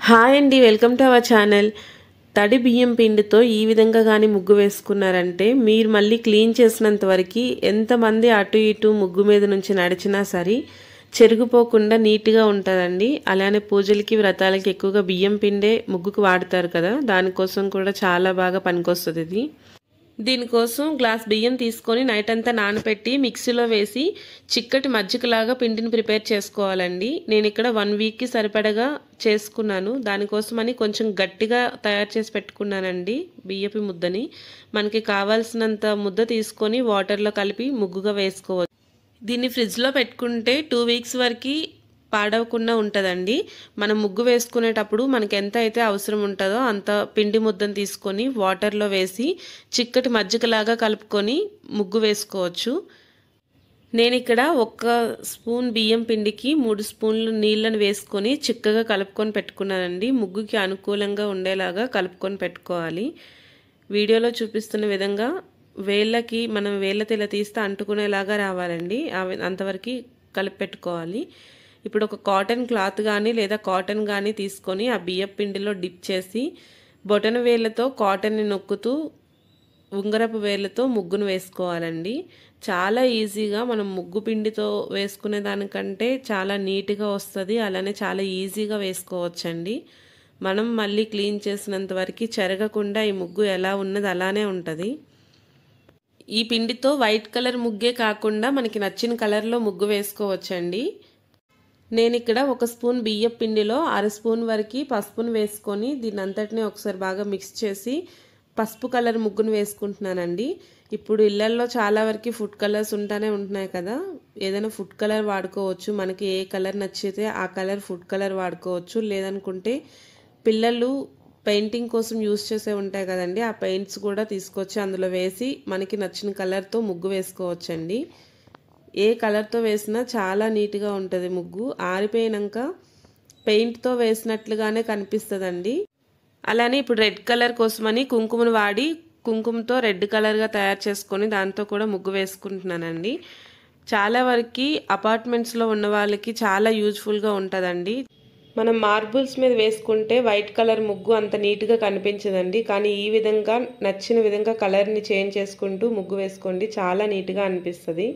Hi అండి, welcome to our channel. తడి బియ్యం పిండితో ఈ విధంగా కానీ ముగ్గు వేసుకున్నారంటే మీరు మళ్ళీ క్లీన్ చేసినంత వరకు ఎంతమంది అటు ఇటు ముగ్గు మీద నుంచి నడిచినా సరే చెరిగిపోకుండా నీట్గా ఉంటుందండి. అలానే పూజలకి వ్రతాలకి ఎక్కువగా బియ్యం పిండే ముగ్గుకు వాడతారు కదా, దానికోసం కూడా చాలా బాగా పనికొస్తుంది ఇది. దీనికోసం గ్లాస్ బియ్యం తీసుకొని నైట్ అంతా నానబెట్టి మిక్సీలో వేసి చిక్కటి మజ్జిగలాగా పిండిని ప్రిపేర్ చేసుకోవాలండి. నేను ఇక్కడ 1 వీక్కి సరిపడగా చేసుకున్నాను. దానికోసమని కొంచెం గట్టిగా తయారు చేసి పెట్టుకున్నానండి బియ్యపు ముద్దని. మనకి కావాల్సినంత ముద్ద తీసుకొని వాటర్లో కలిపి ముగ్గుగా వేసుకోవచ్చు. దీన్ని ఫ్రిడ్జ్లో పెట్టుకుంటే 2 వీక్స్ వరకు పాడవకుండా ఉంటుందండి. మనం ముగ్గు వేసుకునేటప్పుడు మనకి ఎంత అయితే అవసరం ఉంటుందో అంత పిండి ముద్దను తీసుకొని వాటర్లో వేసి చిక్కటి మజ్జిగలాగా కలుపుకొని ముగ్గు వేసుకోవచ్చు. నేను ఇక్కడ 1 స్పూన్ బియ్యం పిండికి 3 స్పూన్లు నీళ్ళను వేసుకొని చిక్కగా కలుపుకొని పెట్టుకున్నానండి. ముగ్గుకి అనుకూలంగా ఉండేలాగా కలుపుకొని పెట్టుకోవాలి. వీడియోలో చూపిస్తున్న విధంగా వేళ్ళకి మనం వేళ్ళతో ఇలా తీస్తే అంటుకునేలాగా రావాలండి. అంతవరకు కలిపి పెట్టుకోవాలి. ఇప్పుడు ఒక కాటన్ క్లాత్ కానీ లేదా కాటన్ కానీ తీసుకొని ఆ బియ్యం పిండిలో డిప్ చేసి బొటన వేళ్ళతో కాటన్ని నొక్కుతూ ఉంగరపు వేళ్ళతో ముగ్గును వేసుకోవాలండి. చాలా ఈజీగా మనం ముగ్గు పిండితో వేసుకునే దానికంటే చాలా నీట్గా వస్తుంది. అలానే చాలా ఈజీగా వేసుకోవచ్చండి. మనం మళ్ళీ క్లీన్ చేసినంత వరకు చెరగకుండా ఈ ముగ్గు ఎలా ఉన్నది అలానే ఉంటుంది. ఈ పిండితో వైట్ కలర్ ముగ్గే కాకుండా మనకి నచ్చిన కలర్లో ముగ్గు వేసుకోవచ్చండి. నేను ఇక్కడ 1 స్పూన్ బియ్యం పిండిలో 1/2 స్పూన్ వరకు పసుపును వేసుకొని దీని అంతటిని ఒకసారి బాగా మిక్స్ చేసి పసుపు కలర్ ముగ్గును వేసుకుంటున్నానండి. ఇప్పుడు ఇళ్లల్లో చాలా వరకు ఫుడ్ కలర్స్ ఉంటున్నాయి కదా, ఏదైనా ఫుడ్ కలర్ వాడుకోవచ్చు. మనకి ఏ కలర్ నచ్చితే ఆ కలర్ ఫుడ్ కలర్ వాడుకోవచ్చు. లేదనుకుంటే పిల్లలు పెయింటింగ్ కోసం యూస్ చేసే ఉంటాయి కదండి, ఆ పెయింట్స్ కూడా తీసుకొచ్చి అందులో వేసి మనకి నచ్చిన కలర్తో ముగ్గు వేసుకోవచ్చండి. ఏ కలర్తో వేసినా చాలా నీట్గా ఉంటుంది ముగ్గు. ఆరిపోయినాక పెయింట్తో వేసినట్లుగానే కనిపిస్తుందండి. అలానే ఇప్పుడు రెడ్ కలర్ కోసమని కుంకుమను వాడి కుంకుమతో రెడ్ కలర్గా తయారు చేసుకొని దాంతో కూడా ముగ్గు వేసుకుంటున్నానండి. చాలా వరకు అపార్ట్మెంట్స్లో ఉన్న వాళ్ళకి చాలా యూజ్ఫుల్గా ఉంటుందండి. మనం మార్బుల్స్ మీద వేసుకుంటే వైట్ కలర్ ముగ్గు అంత నీట్గా కనిపించదండి. కానీ ఈ విధంగా నచ్చిన విధంగా కలర్ని చేంజ్ చేసుకుంటూ ముగ్గు వేసుకోండి, చాలా నీట్గా అనిపిస్తుంది.